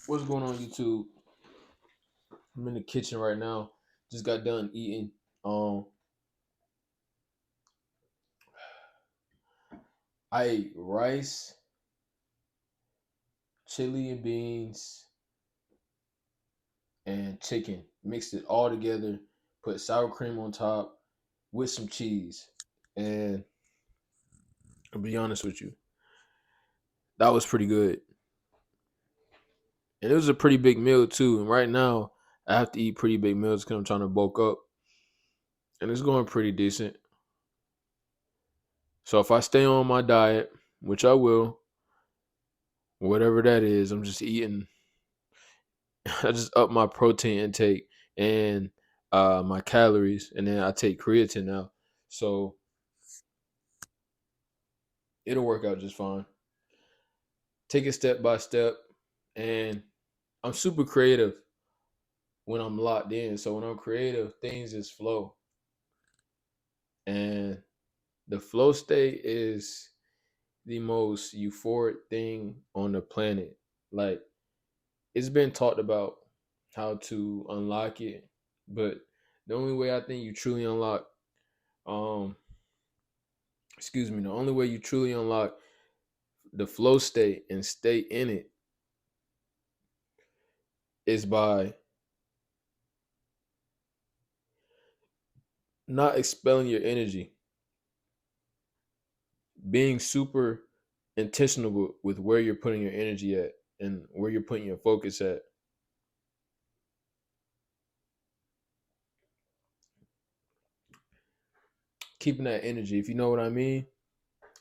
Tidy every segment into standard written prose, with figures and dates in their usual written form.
What's going on, YouTube? I'm in the kitchen right now. Just got done eating. Um, I ate rice, chili and beans, and chicken. Mixed it all together. Put sour cream on top with some cheese. And I'll be honest with you, that was pretty good. And it was a pretty big meal too. And right now, I have to eat pretty big meals because I'm trying to bulk up. And it's going pretty decent. So if I stay on my diet, which I will, whatever that is, I'm just eating. I just up my protein intake and my calories, and then I take creatine now, so it'll work out just fine. Take it step by step, and I'm super creative when I'm locked in. So when I'm creative, things just flow, and the flow state is the most euphoric thing on the planet. Like, it's been talked about how to unlock it, but the only way I think you truly unlock um the only way you truly unlock the flow state and stay in it is by not expelling your energy, being super intentional with where you're putting your energy at and where you're putting your focus at. Keeping that energy, if you know what I mean.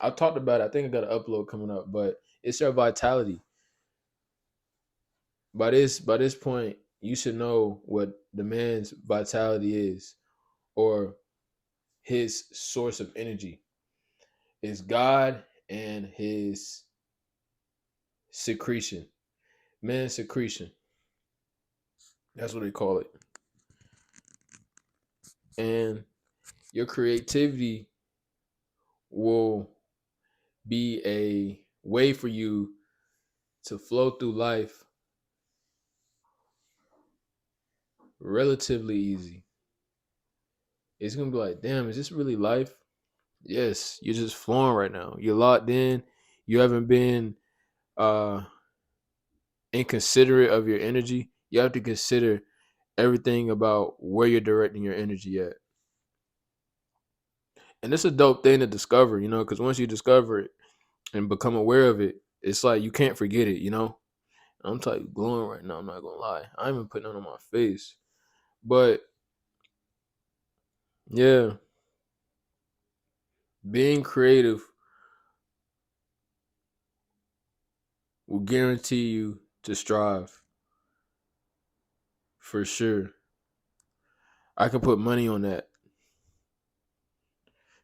I've talked about it. I think I got an upload coming up, but it's your vitality. By this point, you should know what the man's vitality is, or his source of energy is God and his secretion. Man's secretion. That's what they call it. And your creativity will be a way for you to flow through life relatively easy. It's gonna be like, damn, is this really life? Yes, you're just flowing right now. You're locked in. You haven't been uh inconsiderate of your energy. You have to consider everything about where you're directing your energy at. And it's a dope thing to discover, because once you discover it and become aware of it, it's like you can't forget it. I'm like glowing right now, I'm not gonna lie. I ain't even putting it on my face. But yeah, being creative will guarantee you to strive for sure. I can put money on that.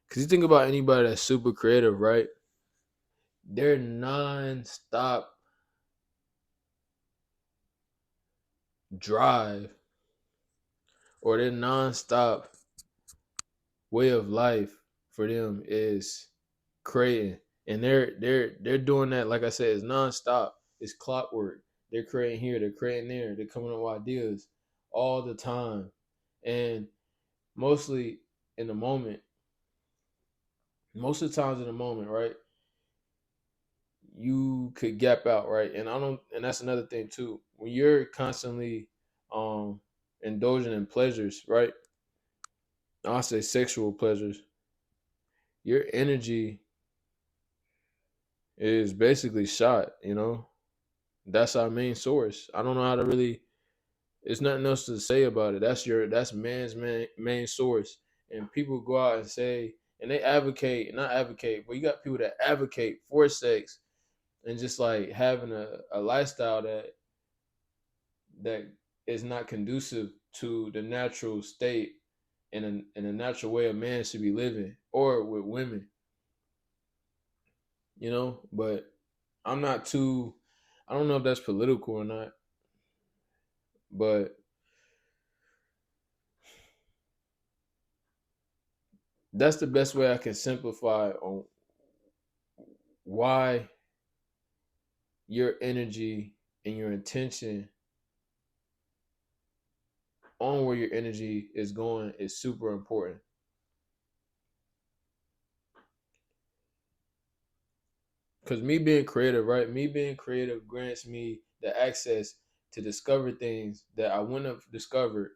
Cause you think about anybody that's super creative, right? Their non-stop drive, or their non-stop way of life for them is creating, and they're doing that. Like I said, it's nonstop. It's clockwork. They're creating here. They're creating there. They're coming up with ideas all the time, and mostly in the moment. Most of the times in the moment, right? You could gap out, right? And I don't. And that's another thing too. When you're constantly um indulging in pleasures, right? I'll say sexual pleasures. Your energy is basically shot. That's our main source. I don't know how to really. It's nothing else to say about it. That's man's main source. And people go out and say, and they advocate, not advocate, but you got people that advocate for sex and just like having a lifestyle that is not conducive to the natural state and a natural way a man should be living, or with women. But I'm not too. I don't know if that's political or not, but that's the best way I can simplify on why your energy. and your intention on where your energy is going is super important. Because me being creative, right? Me being creative grants me the access to discover things that I wouldn't have discovered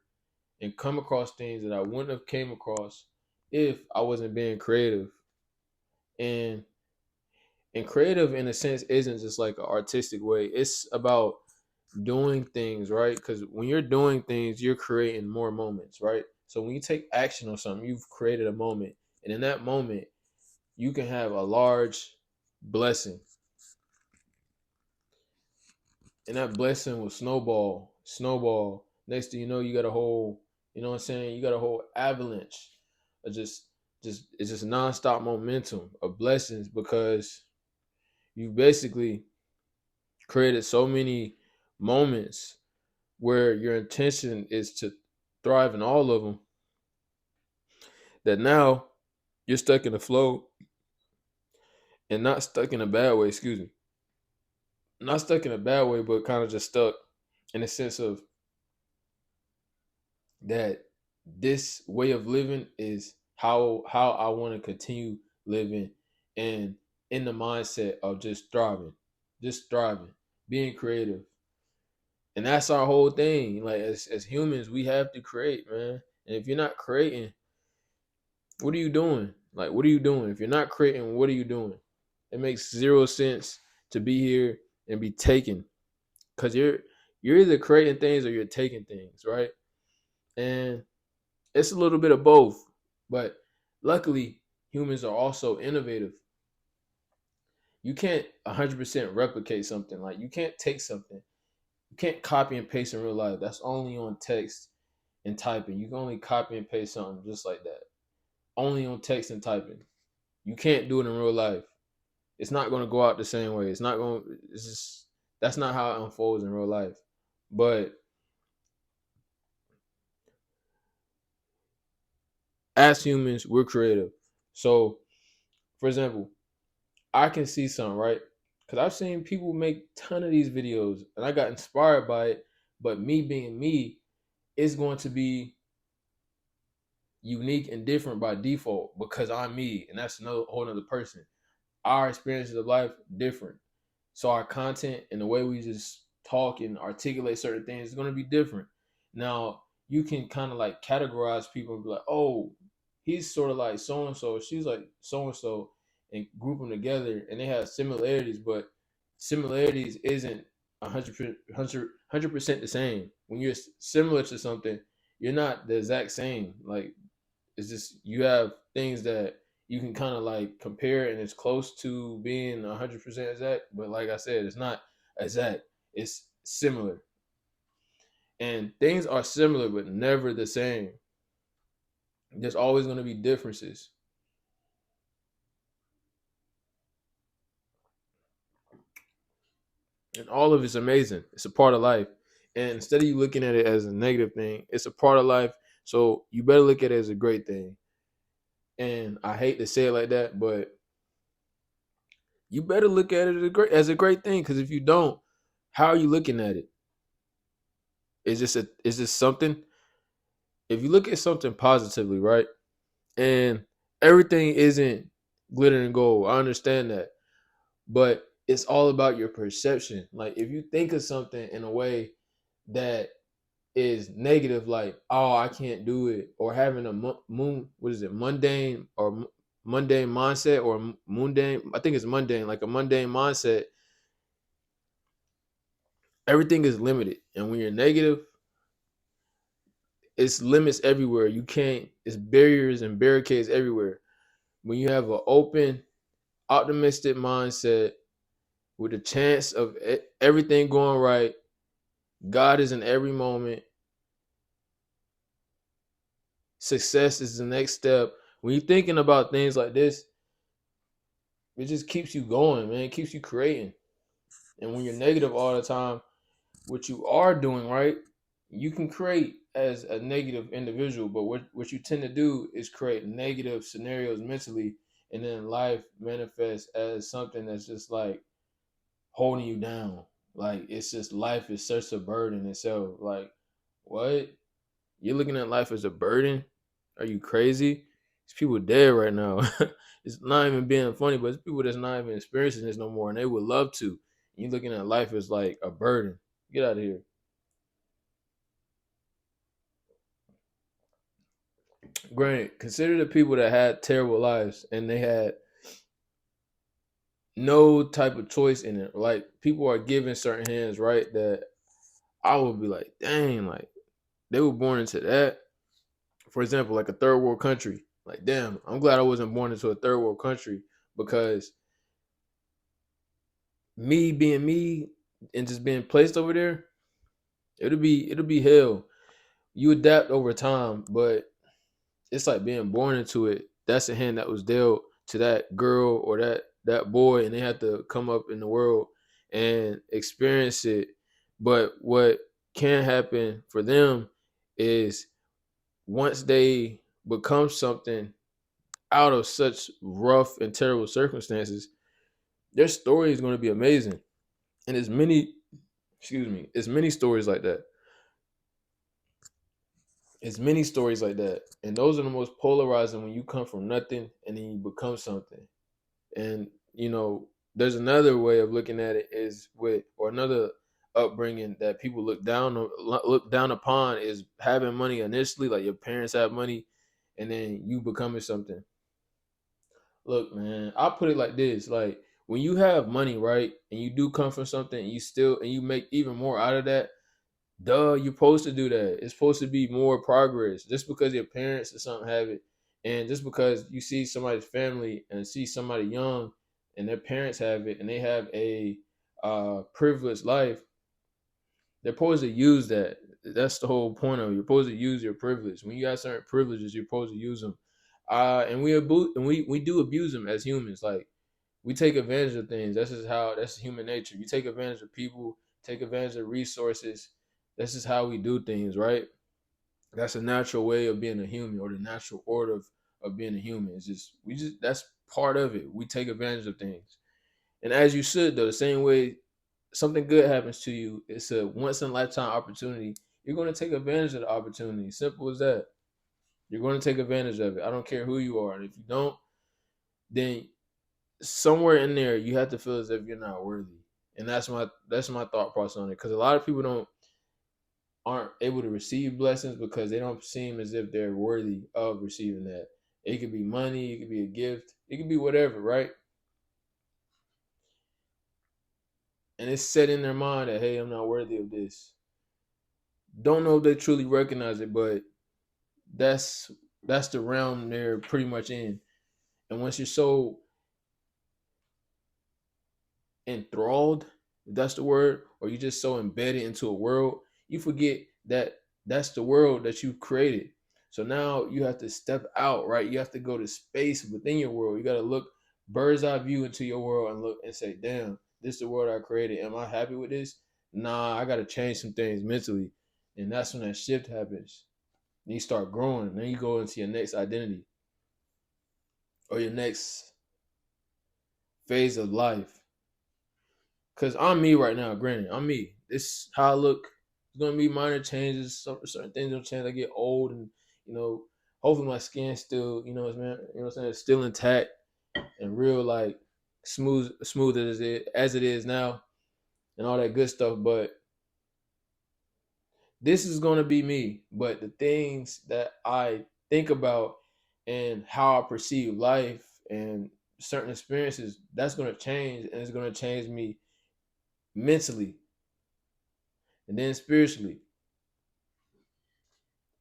and come across things that I wouldn't have came across if I wasn't being creative. And creative in a sense isn't just like an artistic way. It's about doing things, right? Because when you're doing things, you're creating more moments, right? So when you take action on something, you've created a moment. And in that moment, you can have a large blessing. And that blessing will snowball, snowball. Next thing you know, you got a whole, you know what I'm saying? You got a whole avalanche of just it's just nonstop momentum of blessings because you basically created so many moments where your intention is to thrive in all of them that now you're stuck in the flow and not stuck in a bad way, excuse me. Not stuck in a bad way, but kind of just stuck in the sense of that this way of living is how I want to continue living and in the mindset of just thriving, being creative. And that's our whole thing. Like as humans, we have to create, man. And if you're not creating, what are you doing? Like what are you doing? If you're not creating, what are you doing? It makes zero sense to be here and be taken. Cause you're either creating things or you're taking things, right? And it's a little bit of both. But luckily, humans are also innovative. You can't 100% replicate something. Like you can't take something. You can't copy and paste in real life. That's only on text and typing. You can only copy and paste something just like that. Only on text and typing. You can't do it in real life. It's not going to go out the same way. It's not going. It's just that's not how it unfolds in real life. But as humans, we're creative. So, for example, I can see something, right? Because I've seen people make ton of these videos, and I got inspired by it. But me being me, it's going to be unique and different by default because I'm me, and that's no whole other person. Our experiences of life different, so our content and the way we just talk and articulate certain things is going to be different. Now you can kind of like categorize people and be like, oh, he's sort of like so and so, she's like so and so, and group them together, and they have similarities, but similarities isn't 100% the same. When you're similar to something, you're not the exact same. Like it's just you have things that you can kind of like compare and it's close to being 100% exact, but like I said, it's not exact. It's similar, and things are similar but never the same. There's always going to be differences, and all of it's amazing. It's a part of life, and instead of you looking at it as a negative thing, it's a part of life. So you better look at it as a great thing. And I hate to say it like that, but you better look at it as a great thing. Because if you don't, how are you looking at it? Is this something? If you look at something positively, right, and everything isn't glitter and gold, I understand that, but it's all about your perception. Like if you think of something in a way that is negative, like oh I can't do it, or having a what is it, mundane or mundane mindset, or mundane, I think it's mundane, like a mundane mindset, everything is limited. And when you're negative, it's limits everywhere. You can't, it's barriers and barricades everywhere. When you have an open, optimistic mindset with a chance of everything going right, God is in every moment, success is the next step. When you're thinking about things like this, it just keeps you going, man. It keeps you creating. And when you're negative all the time, what you are doing, right? You can create as a negative individual, but what you tend to do is create negative scenarios mentally, and then life manifests as something that's just like holding you down. Like it's just life is such a burden itself. Like what? You're looking at life as a burden? Are you crazy? There's people dead right now. It's not even being funny, but it's people that's not even experiencing this no more, and they would love to. You looking at life as like a burden. Get out of here. Granted, consider the people that had terrible lives and they had no type of choice in it. Like people are given certain hands, right? That I would be like, dang, like they were born into that. For example, like a third world country. Like, damn, I'm glad I wasn't born into a third world country because me being me and just being placed over there, it'll be hell. You adapt over time, but it's like being born into it. That's a hand that was dealt to that girl or that boy, and they have to come up in the world and experience it. But what can happen for them is once they become something out of such rough and terrible circumstances, their story is going to be amazing. And there's many, excuse me, it's many stories like that. It's many stories like that. And those are the most polarizing when you come from nothing and then you become something. And, there's another way of looking at it is with, or another upbringing that people look down upon is having money initially, like your parents have money and then you becoming something. Look, man, I'll put it like this: like when you have money, right, and you do come from something, and you make even more out of that. Duh, you're supposed to do that. It's supposed to be more progress. Just because your parents or something have it, and just because you see somebody's family and see somebody young, and their parents have it, and they have a privileged life, they're supposed to use that. That's the whole point of it. You're supposed to use your privilege. When you got certain privileges, you're supposed to use them. And we do abuse them as humans. Like we take advantage of things. That's human nature. You take advantage of people, take advantage of resources. This is how we do things, right? That's a natural way of being a human, or the natural order of being a human. It's just we just that's part of it. We take advantage of things. And as you should though, the same way something good happens to you, it's a once in a lifetime opportunity. You're gonna take advantage of the opportunity. Simple as that. You're gonna take advantage of it. I don't care who you are. And if you don't, then somewhere in there you have to feel as if you're not worthy. And that's my thought process on it. Because a lot of people aren't able to receive blessings because they don't seem as if they're worthy of receiving that. It could be money, it could be a gift, it could be whatever, right? And it's set in their mind that hey, I'm not worthy of this. Don't know if they truly recognize it, but that's that's the realm they're pretty much in. And once you're so enthralled, if that's the word, or you just so embedded into a world, you forget that that's the world that you created. So now you have to step out, right? You have to go to space within your world. You got to look bird's eye view into your world and look and say, damn, this is the world I created. Am I happy with this? Nah, I got to change some things mentally. And that's when that shift happens. Then you start growing. Then you go into your next identity or your next phase of life. Cause I'm me right now. Granted, I'm me. This how I look. It's gonna be minor changes. Certain things will change. I get old, and you know, hopefully my skin still, man, what I'm saying, it's still intact and real, like smooth as it is now, and all that good stuff. But this is gonna be me. But the things that I think about and how I perceive life and certain experiences, that's gonna change, and it's gonna change me mentally and then spiritually.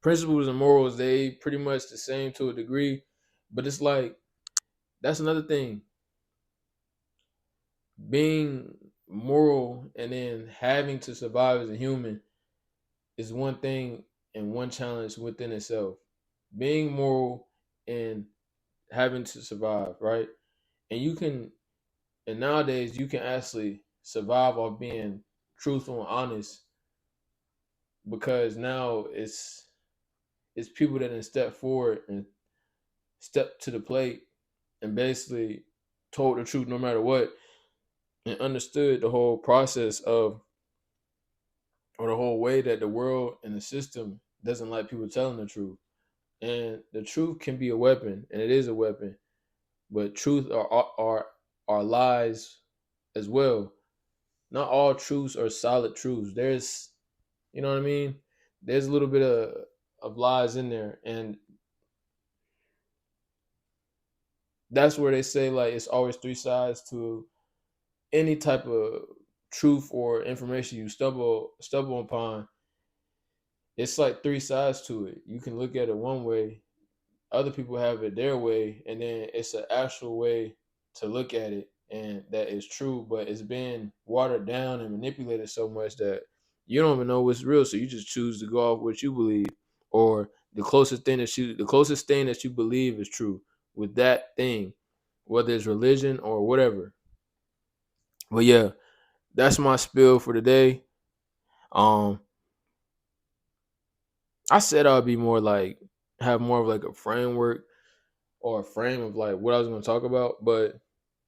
Principles and morals, they pretty much the same to a degree, but it's like that's another thing. Being moral and then having to survive as a human is one thing and one challenge within itself. Being moral and having to survive, right? And you can, and nowadays you can actually survive off being truthful and honest because now it's people that can step forward and step to the plate and basically told the truth no matter what. and understood the whole process of, or the whole way that the world and the system doesn't like people telling the truth. And the truth can be a weapon, and it is a weapon, but truth are lies as well. Not all truths are solid truths. There's, you know what I mean? There's a little bit of lies in there, and that's where they say like it's always three sides to any type of truth or information you stumble upon. It's like three sides to it. You can look at it one way, other people have it their way, and then it's an actual way to look at it, and that is true, but it's been watered down and manipulated so much that you don't even know what's real, so you just choose to go off what you believe, or the closest thing that you believe is true with that thing, whether it's religion or whatever. But yeah, that's my spill for today. um I said I'll be more like, have more of like a framework or a frame of like what I was going to talk about. But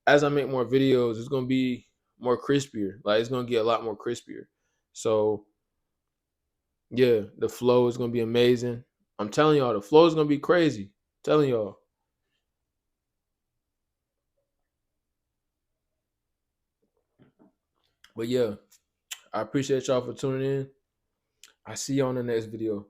as I make more videos, it's going to be more crispier. Like it's going to get a lot more crispier. So yeah, the flow is going to be amazing. I'm telling y'all, the flow is going to be crazy. I'm telling y'all. But yeah, I appreciate y'all for tuning in. I see you on the next video.